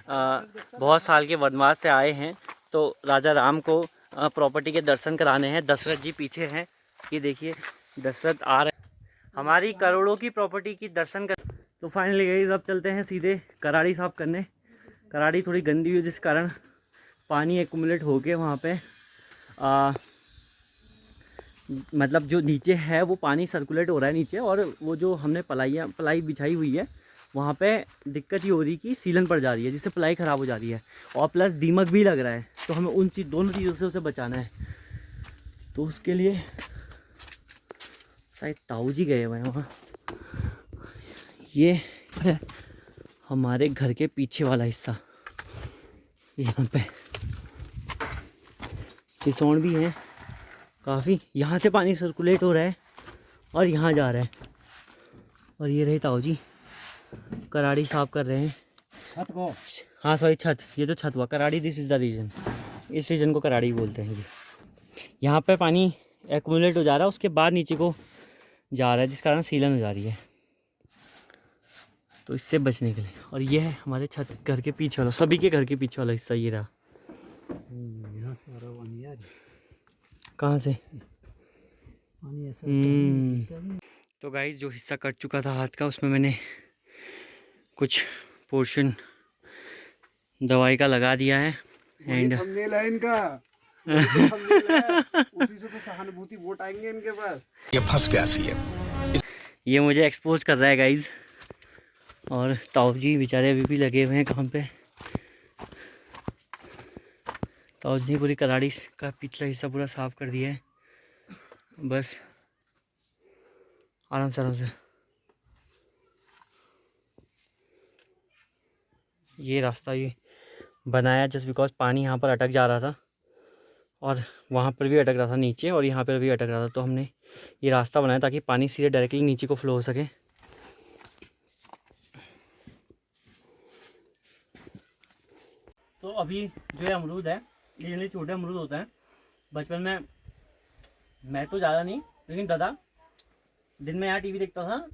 बहुत साल के वनवास से आए हैं, तो राजा राम को प्रॉपर्टी के दर्शन कराने हैं। दशरथ जी पीछे हैं, ये देखिए दशरथ आ रहे हैं हमारी करोड़ों की प्रॉपर्टी की दर्शन कर। तो फाइनली गाइस अब चलते हैं सीधे कराड़ी साफ़ करने। कराड़ी थोड़ी गंदी हुई जिस कारण पानी एक्यूमुलेट होके वहाँ पे मतलब जो नीचे है वो पानी सर्कुलेट हो रहा है नीचे, और वो जो हमने पलाई बिछाई हुई है वहाँ पे दिक्कत ये हो रही कि सीलन पड़ जा रही है, जिससे पलाई ख़राब हो जा रही है, और प्लस दीमक भी लग रहा है। तो हमें दोनों चीज़ों से उसे बचाना है। तो उसके लिए शायद ताऊ जी गए हुए हैं वहाँ। ये है हमारे घर के पीछे वाला हिस्सा, यहाँ पे सिसोन भी हैं काफ़ी, यहाँ से पानी सर्कुलेट हो रहा है और यहाँ जा रहा है। और ये रहे ताऊ जी कराड़ी साफ कर रहे हैं छत को। हाँ सॉरी छत, ये तो छत हुआ। कराड़ी दिस इज़ द रीजन, इस रीजन को कराड़ी बोलते हैं। ये यहाँ पे पानी एक्यूमुलेट हो जा रहा है, उसके बाद नीचे को जा रहा है, जिस कारण सीलन हो जा रही है। तो इससे बचने के लिए। और ये है हमारे छत घर के पीछे वाला, सभी के घर के पीछे वाला हिस्सा ये रहा। यहाँ से आ रहा पानी यार। कहाँ से पानी ऐसा। तो गाइस जो हिस्सा कट चुका था हाथ का, उसमें मैंने कुछ पोर्शन दवाई का लगा दिया है। एंड इनका उसी से तो सहानुभूति वोट आएंगे इनके पास। ये फंस गया सी है, ये मुझे एक्सपोज कर रहा है गाइस। और ताऊ जी बेचारे अभी भी लगे हुए हैं काम पे। ताऊ जी ने पूरी कराड़ी का पिछला हिस्सा पूरा साफ कर दिया है, बस आराम से ये रास्ता ये बनाया जस्ट बिकॉज पानी यहाँ पर अटक जा रहा था, और वहाँ पर भी अटक रहा था नीचे, और यहाँ पर भी अटक रहा था। तो हमने ये रास्ता बनाया ताकि पानी सीधे डायरेक्टली नीचे को फ्लो हो सके। तो अभी जो है अमरूद है, ये जनरली छोटे अमरूद होते हैं। बचपन में मैं तो ज़्यादा नहीं, लेकिन दादा दिन में यहाँ टीवी देखता था।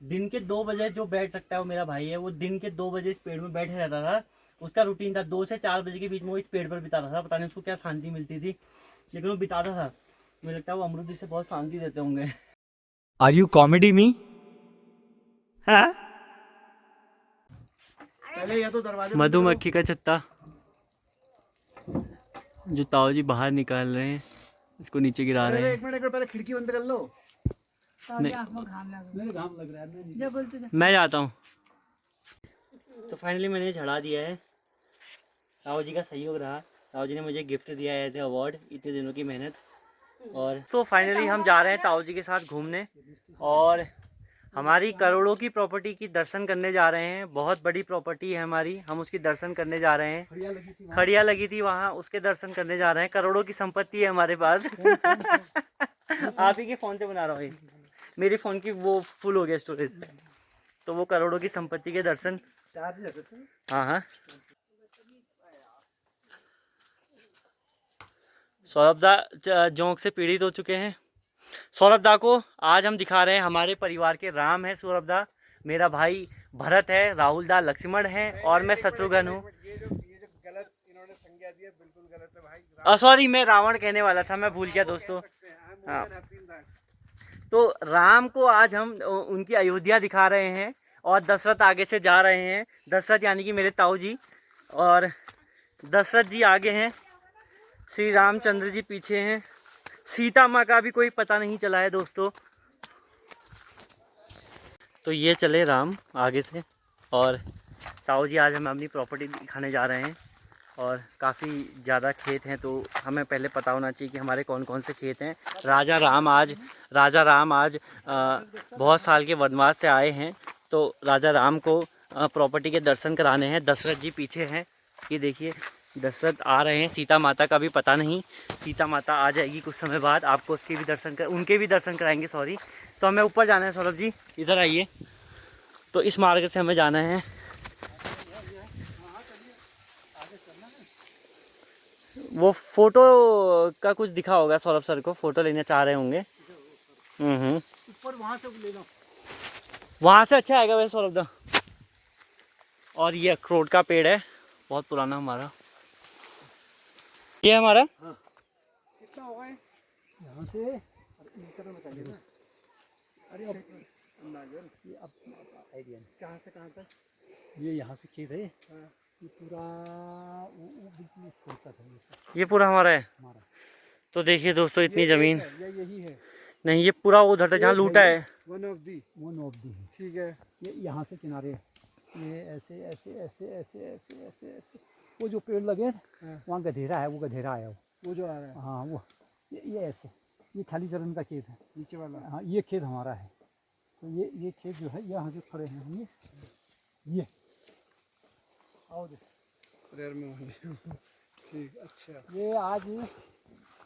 दिन के 2 बजे जो बैठ सकता है वो मेरा भाई है, वो दिन के 2 बजे इस पेड़ में बैठे रहता था। उसका रूटीन था 2 से 4 बजे के बीच में वो इस पेड़ पर बिताता था। पता नहीं उसको क्या शांति मिलती थी, लेकिन वो बिताता था। मुझे लगता है वो अमरूद इससे बहुत शांति देते होंगे। Are you comedy me? मधुमक्खी का छत्ता जो ताऊ जी बाहर निकाल रहे हैं, इसको नीचे गिरा रहे हैं। एक मिनट पहले खिड़की बंद कर लो। नहीं घाम लग रहा है, मैं जाता हूँ। तो फाइनली मैंने झड़ा दिया है। ताऊ जी का सहयोग रहा, ताऊ जी ने मुझे गिफ्ट दिया है एज ए अवार्ड, इतने दिनों की मेहनत। और तो फाइनली हम जा रहे हैं ताऊ जी के साथ घूमने, और हमारी करोड़ों की प्रॉपर्टी की दर्शन करने जा रहे हैं। बहुत बड़ी प्रॉपर्टी है हमारी, हम उसकी दर्शन करने जा रहे हैं। खड़िया लगी थी वहाँ, उसके दर्शन करने जा रहे हैं। करोड़ों की संपत्ति है हमारे पास। आप ही के फ़ोन से बना रहा हूँ, मेरी फ़ोन की वो फुल हो गया स्टोरेज, तो वो करोड़ों की संपत्ति के दर्शन। हाँ सौरभ दा जोंक से पीड़ित हो चुके हैं। सौरभ दा को आज हम दिखा रहे हैं हमारे परिवार के राम है सौरभ दा, मेरा भाई भरत है, राहुल दा लक्ष्मण है, और मैं शत्रुघ्न हूँ। सॉरी मैं रावण कहने वाला था, मैं भूल गया दोस्तों। हाँ, तो राम को आज हम उनकी अयोध्या दिखा रहे हैं, और दशरथ आगे से जा रहे हैं। दशरथ यानी कि मेरे ताऊ जी, और दशरथ जी आगे हैं, श्री रामचंद्र जी पीछे हैं, सीता माँ का भी कोई पता नहीं चला है दोस्तों। तो ये चले राम आगे से, और ताऊ जी आज हमें अपनी प्रॉपर्टी दिखाने जा रहे हैं। और काफ़ी ज़्यादा खेत हैं, तो हमें पहले पता होना चाहिए कि हमारे कौन कौन से खेत हैं। राजा राम आज बहुत साल के वनवास से आए हैं, तो राजा राम को प्रॉपर्टी के दर्शन कराने हैं। दशरथ जी पीछे हैं, ये देखिए दशरथ आ रहे हैं। सीता माता का भी पता नहीं, सीता माता आ जाएगी कुछ समय बाद, आपको उनके भी दर्शन कराएंगे। सॉरी, तो हमें ऊपर जाना है। सौरभ जी इधर आइए, तो इस मार्ग से हमें जाना है। वो फोटो का कुछ दिखा होगा, सौरभ सर को फोटो लेना चाह रहे होंगे। ऊपर वहाँ से ले लो, वहाँ से अच्छा आएगा वैसे सौरभ दा। और ये अखरोट का पेड़ है, बहुत पुराना हमारा। ये हमारा कितना होगा यहाँ से? बताइए ना। अरे ये अब आइडिया कहाँ से कहाँ तक? ये यहाँ से खेत है। ये पूरा वो बिल्कुल छोड़ तक है। ये पूरा हमारा है। हमारा तो देखिए दोस्तों, इतनी ज़मीन यही है। नहीं, ये पूरा उधर तक जहाँ लूटा है। वन ऑफ दी ठीक है। ये यहाँ से किनारे, ये ऐसे ऐसे ऐसे ऐसे ऐसे ऐसे ऐसे वो जो पेड़ लगे वहाँ गधेरा है, वो गधेरा आया वो जो आ रहा है। हाँ वो ये ऐसे, ये खाली चरण का खेत है नीचे वाला। हाँ ये खेत हमारा है। तो ये खेत जो है यहाँ जो खड़े हैं हम, ये आओ ठीक। अच्छा, ये आज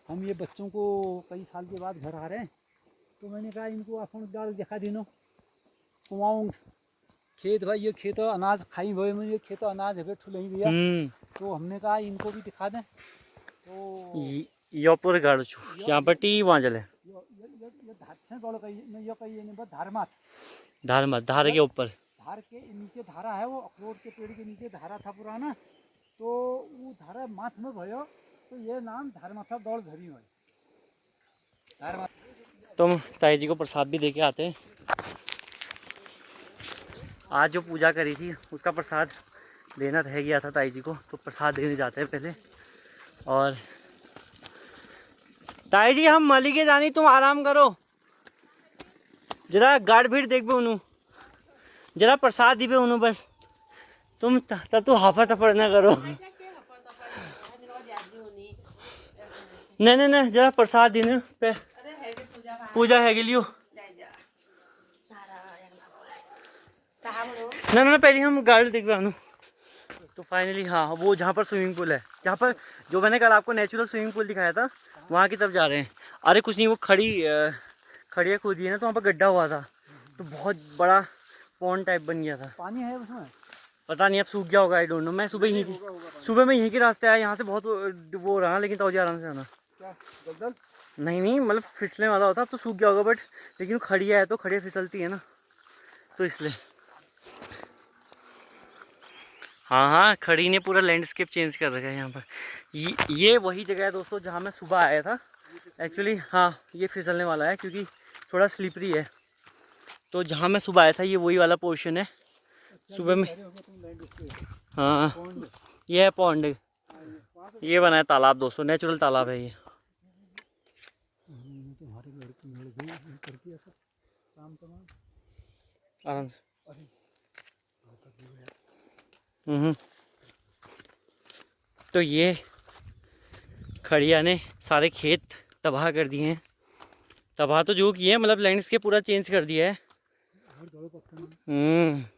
हम ये बच्चों को कई साल के बाद घर आ रहे हैं, तो मैंने कहा इनको अपन डाल दिखा देनो कुआं खेत। भाई ये खेत अनाज खाई हुए में, ये खेत अनाज है ठुल ही भैया। तो हमने कहा इनको भी दिखा दें। तो यो पूरे गाड़ यहाँ पर टी वहाँ चले ये धार से गड़ कही ये कही नहीं, बस धार मात धार मत, धार के ऊपर, धार के नीचे धारा है, वो अखरोट के पेड़ के नीचे धारा था पुराना। तो वो धारा माथ में भयो, तो ये नाम धार माथा दौड़ धरी हुई धार माथा। तुम ताई जी को प्रसाद भी दे के आते हैं। आज जो पूजा करी थी उसका प्रसाद देना रह गया था ताई जी को, तो प्रसाद देने जाते हैं पहले। और ताई जी हम मलिके जानी, तुम आराम करो जरा, गाड़ भीड़ देख बे उन्हू, जरा प्रसाद दी बे उन्हू, बस तुम तब तू हाफा तफड़ ना करो। नहीं नहीं नहीं, जरा प्रसाद देने पे पूजा है लियो। ना ना पहले हम गाड़ी देख बे। तो फाइनली हाँ, वो जहाँ पर स्विमिंग पूल है, जहाँ पर जो मैंने कल आपको नेचुरल स्विमिंग पूल दिखाया था, वहाँ की तरफ जा रहे हैं। अरे कुछ नहीं, वो खड़िया खोदी है ना, तो वहाँ पर गड्ढा हुआ था, तो बहुत बड़ा पॉन्ड टाइप बन गया था। पानी है उसमें? पता नहीं, अब सूख गया होगा, आई डोंट नो। मैं सुबह में यहीं के रास्ते आया, यहाँ से बहुत वो रहा, लेकिन तो आराम से आना। क्या दलदल? नहीं मतलब फिसलने वाला होता, अब तो सूख गया होगा, बट लेकिन खड़िया है तो खड़िया फिसलती है ना, तो इसलिए। हाँ हाँ, खड़ी ने पूरा लैंडस्केप चेंज कर रखा है यहाँ पर। ये वही जगह है दोस्तों जहाँ मैं सुबह आया था एक्चुअली। हाँ ये फिसलने वाला है क्योंकि थोड़ा स्लिपरी है, तो जहाँ मैं सुबह आया था ये वही वाला पोर्शन है सुबह में। हाँ ये है पॉन्ड, ये बना है तालाब दोस्तों, नेचुरल तालाब है ये। आराम से। तो ये खड़िया ने सारे खेत तबाह कर दिए हैं। तबाह तो जो किए हैं, मतलब लैंडस्केप पूरा चेंज कर दिया है।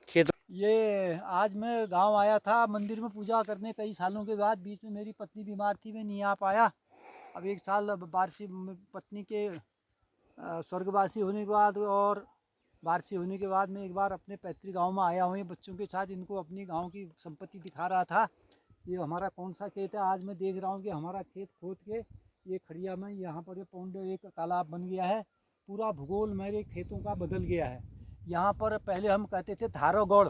खेत ये आज मैं गांव आया था मंदिर में पूजा करने कई सालों के बाद। बीच में मेरी पत्नी बीमार थी, मैं नहीं आ पाया। अब 1 साल बारसी पत्नी के स्वर्गवासी होने के बाद और बारसी होने के बाद मैं एक बार अपने पैतृक गांव में आया हूँ बच्चों के साथ। इनको अपनी गांव की संपत्ति दिखा रहा था। ये हमारा कौन सा खेत है, आज मैं देख रहा हूँ कि हमारा खेत खोद के ये खड़िया में यहाँ पर ये पौंड एक तालाब बन गया है। पूरा भूगोल मेरे खेतों का बदल गया है। यहाँ पर पहले हम कहते थे धारो गढ़,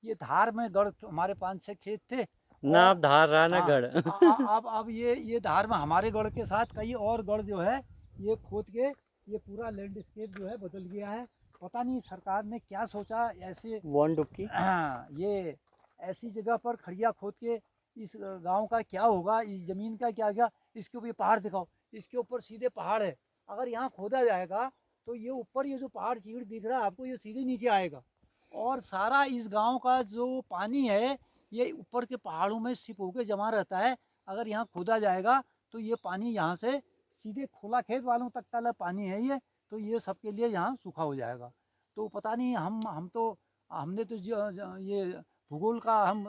ये धार में गढ़ हमारे 5-6 खेत थे ना, अब धार रहा ना गढ़। अब ये धार में हमारे गढ़ के साथ कई और गढ़ जो है ये खोद के ये पूरा लैंडस्केप जो है बदल गया है। पता नहीं सरकार ने क्या सोचा ऐसे ये ऐसी जगह पर खड़िया खोद के इस गांव का क्या होगा, इस ज़मीन का क्या क्या। इसके ऊपर ये पहाड़ दिखाओ, इसके ऊपर सीधे पहाड़ है। अगर यहाँ खोदा जाएगा तो ये ऊपर ये जो पहाड़ चीड़ दिख रहा है आपको, ये सीधे नीचे आएगा और सारा इस गांव का जो पानी है ये ऊपर के पहाड़ों में सिप होकर जमा रहता है। अगर यहाँ खोदा जाएगा तो ये पानी यहाँ से सीधे खोला खेत वालों तक का पानी है ये, तो ये सबके लिए यहाँ सूखा हो जाएगा। तो पता नहीं हमने तो ये भूगोल का हम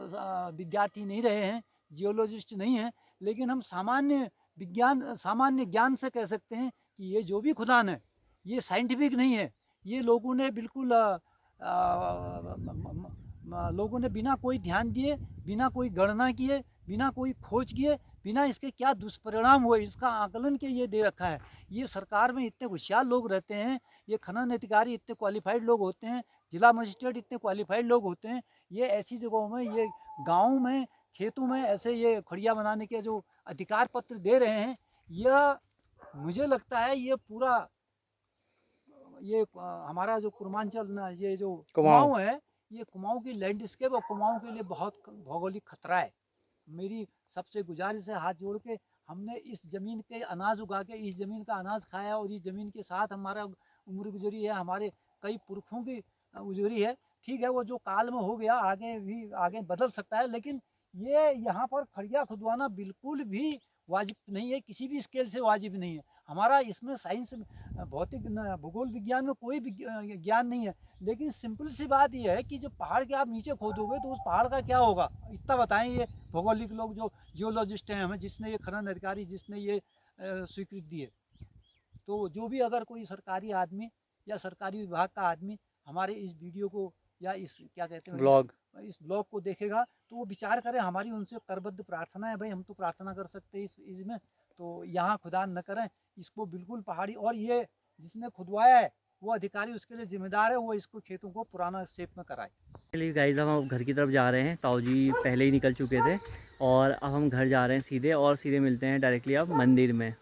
विद्यार्थी नहीं रहे हैं, जियोलॉजिस्ट नहीं हैं, लेकिन हम सामान्य ज्ञान से कह सकते हैं कि ये जो भी खुदान है ये साइंटिफिक नहीं है। ये लोगों ने बिल्कुल लोगों ने बिना कोई ध्यान दिए, बिना कोई गणना किए, बिना कोई खोज किए, बिना इसके क्या दुष्परिणाम हुए इसका आकलन के ये दे रखा है। ये सरकार में इतने होशियार लोग रहते हैं, ये खनन अधिकारी इतने क्वालिफाइड लोग होते हैं, जिला मजिस्ट्रेट इतने क्वालिफाइड लोग होते हैं। ये ऐसी जगहों में, ये गाँव में खेतों में ऐसे ये खड़िया बनाने के जो अधिकार पत्र दे रहे हैं, यह मुझे लगता है ये पूरा ये हमारा जो पूर्वांचल ना, ये जो कुमाऊं है, ये कुमाऊं की लैंडस्केप और कुमाऊं के लिए बहुत भौगोलिक खतरा है। मेरी सबसे गुजारिश है हाथ जोड़ के, हमने इस ज़मीन के अनाज उगा के इस ज़मीन का अनाज खाया और इस ज़मीन के साथ हमारा उम्र गुजरी है, हमारे कई पुरखों की गुजरी है। ठीक है, वो जो काल में हो गया आगे भी आगे बदल सकता है, लेकिन ये यहाँ पर खड़िया खुदवाना बिल्कुल भी वाजिब नहीं है, किसी भी स्केल से वाजिब नहीं है। हमारा इसमें साइंस भौतिक भूगोल विज्ञान में कोई ज्ञान नहीं है, लेकिन सिंपल सी बात यह है कि जब पहाड़ के आप नीचे खोदोगे तो उस पहाड़ का क्या होगा, इतना बताएं ये भौगोलिक लोग जो जियोलॉजिस्ट हैं हमें, जिसने ये खनन अधिकारी जिसने ये स्वीकृति दी है। तो जो भी अगर कोई सरकारी आदमी या सरकारी विभाग का आदमी हमारे इस वीडियो को या इस क्या कहते हैं ब्लॉग इस ब्लॉग को देखेगा तो वो विचार करे। हमारी उनसे करबद्ध प्रार्थना है भाई, हम तो प्रार्थना कर सकते हैं इसमें, तो यहाँ खुदा न करें इसको बिल्कुल पहाड़ी, और ये जिसने खुदवाया है वो अधिकारी उसके लिए जिम्मेदार है, वो इसको खेतों को पुराना शेप में कराए। चलिए गाइस, हम घर की तरफ जा रहे हैं। ताऊ जी पहले ही निकल चुके थे और अब हम घर जा रहे हैं सीधे, और सीधे मिलते हैं डायरेक्टली अब मंदिर में।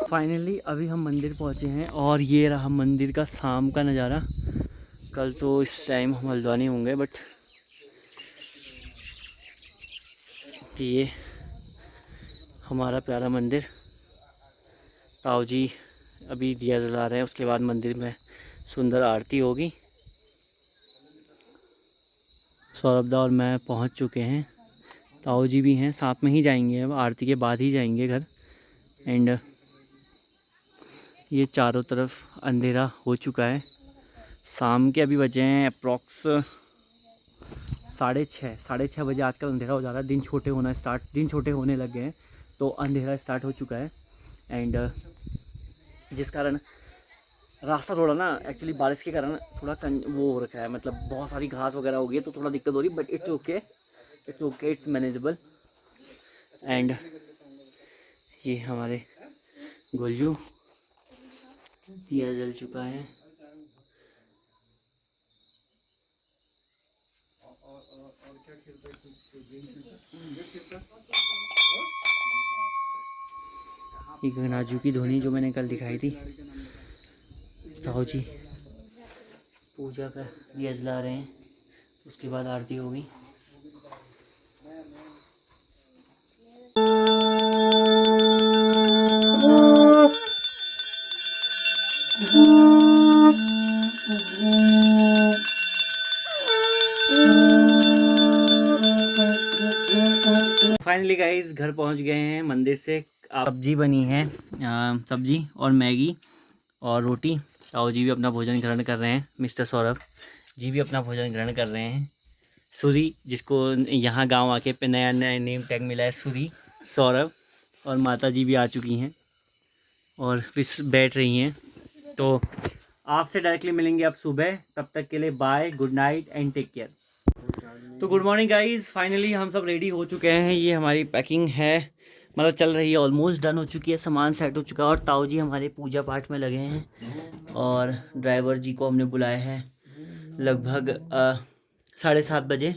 फाइनली अभी हम मंदिर पहुंचे हैं और ये रहा मंदिर का शाम का नज़ारा। कल तो इस टाइम हम हल्द्वानी होंगे, बट ये हमारा प्यारा मंदिर। ताऊ जी अभी दिया जला रहे हैं, उसके बाद मंदिर में सुंदर आरती होगी। सौरभ दा और मैं पहुंच चुके हैं, ताऊ जी भी हैं, साथ में ही जाएंगे, अब आरती के बाद ही जाएंगे घर। एंड ये चारों तरफ अंधेरा हो चुका है, शाम के अभी बजे हैं अप्रॉक्स 6:30 बजे। आजकल अंधेरा हो जा रहा है, दिन छोटे होने लग गए हैं, तो अंधेरा स्टार्ट हो चुका है। एंड जिस कारण रास्ता थोड़ा ना एक्चुअली बारिश के कारण थोड़ा वो हो रखा है, मतलब बहुत सारी घास वगैरह हो गई है, तो थोड़ा दिक्कत हो रही है, but it's okay, it's manageable. And ये हमारे गुलजू, दिया जल चुका है। ये गनाजू की धोनी जो मैंने कल दिखाई थी, ताऊ जी पूजा का दिया जला रहे हैं, उसके बाद आरती होगी। फाइनली गाइस घर पहुंच गए हैं मंदिर से। सब्जी बनी है, सब्जी और मैगी और रोटी। ताऊ जी भी अपना भोजन ग्रहण कर रहे हैं, मिस्टर सौरभ जी भी अपना भोजन ग्रहण कर रहे हैं। सूरी, जिसको यहाँ गांव आके पे नया नेम टैग मिला है, सूरी सौरभ, और माता जी भी आ चुकी हैं और फिर बैठ रही हैं। तो आपसे डायरेक्टली मिलेंगे अब सुबह, तब तक के लिए bye, good night and take care. तो गुड मॉर्निंग गाइस, फाइनली हम सब रेडी हो चुके हैं। ये हमारी पैकिंग है, मतलब चल रही है, ऑलमोस्ट डन हो चुकी है, सामान सेट हो चुका है, और ताऊ जी हमारे पूजा पाठ में लगे हैं, और ड्राइवर जी को हमने बुलाया है लगभग 7:30 बजे,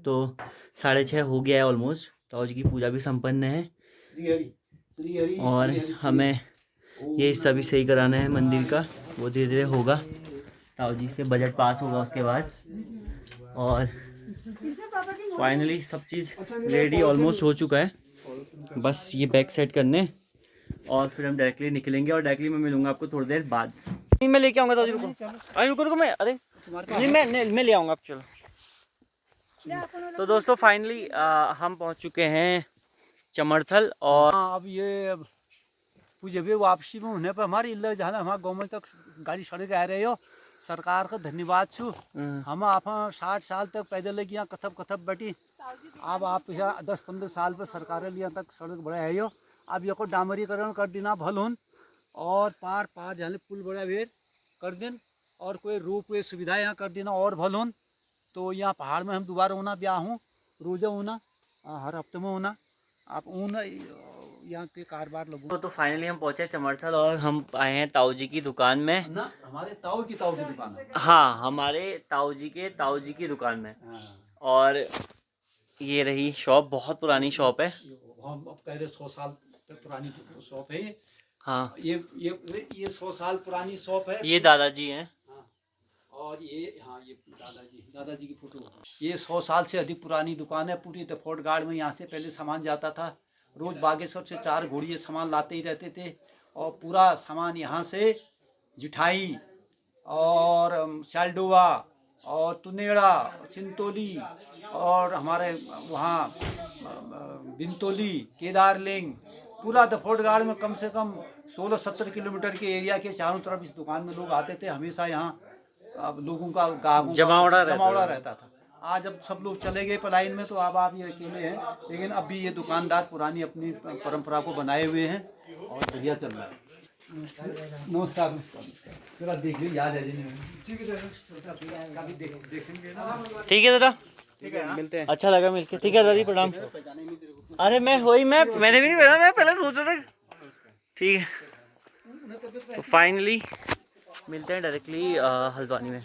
तो 6:30 हो गया है ऑलमोस्ट। ताऊ जी की पूजा भी संपन्न है और हमें ये सभी सही कराना है मंदिर का, वो धीरे धीरे होगा। ताऊ जी से बजट पास होगा उसके बाद, और फाइनली सब चीज़ रेडी ऑलमोस्ट हो चुका है, बस ये बैग सेट करने और फिर हम डायरेक्टली निकलेंगे, और डायरेक्टली मैं मिलूंगा आपको थोड़ी देर बाद। नहीं मैं लेके आऊँगा ताऊ जी, रुको मैं, अरे नहीं मैं ले आऊँगा, आप चलो। तो दोस्तों फाइनली हम पहुँच चुके हैं चमरथल, और अब ये पूजे भी वापसी में होने पर हमारी इल्ल जहाँ हमारे गाँव में तक गाड़ी सड़क आ रहे हो, सरकार का धन्यवाद छू। हम आप 60 साल तक पैदल यहाँ कथब बैठी, अब आप यहाँ 10-15 साल पर सरकार लिया तक सड़क बड़ा है यो। अब ये को डामरीकरण कर देना भल होन, और पार जहाँ पुल बड़ा वेर कर दिन, और कोई रोप वे सुविधा यहाँ कर देना और भल होन। तो यहाँ पहाड़ में हम दोबारा होना ब्याह हूँ, रोज़ा होना, हर हफ्ते में होना। आप ऊन यहाँ के कारोबार लोगों तो फाइनली हम पहुंचे चमरथल और हम आए हैं ताऊ जी की दुकान में। ना, हमारे ताऊ की दुकान है। हाँ, हमारे ताऊ जी की दुकान में। हाँ। और ये रही शॉप, बहुत पुरानी शॉप है। हम अब कह रहे 100 साल पुरानी शॉप है ये। हाँ, ये 100 साल पुरानी शॉप है। ये दादाजी हैं। हाँ, और ये हाँ ये दादाजी की फोटो। ये 100 साल से अधिक पुरानी दुकान है। पूरी दफोट गार्ड में यहाँ से पहले सामान जाता था। रोज बागेश्वर से 4 घोड़िए सामान लाते ही रहते थे और पूरा सामान यहाँ से जिठाई और शालडोवा और तुनेड़ा, चिंतोली और हमारे वहाँ बिंतोली, केदारलिंग, पूरा दफोट गार्ड में कम से कम 16-17 किलोमीटर के एरिया के चारों तरफ इस दुकान में लोग आते थे। हमेशा यहाँ अब लोगों का गाहकों जमावड़ा रहता था। आज अब सब लोग चले गए पलायन में, तो अब आप ये अकेले हैं, लेकिन अब भी ये दुकानदार पुरानी अपनी परंपरा को बनाए हुए हैं और बढ़िया चल रहा है। नमस्कार। जरा देख लो, याद है देखेंगे ना। ठीक है दादा, ठीक है, मिलते हैं। अच्छा लगा मिलके। ठीक है दादी, प्रणाम। अरे मैंने भी नहीं पहना, मैं पहले सोच रहा था। ठीक है, तो फाइनली मिलते हैं डायरेक्टली हल्द्वानी में।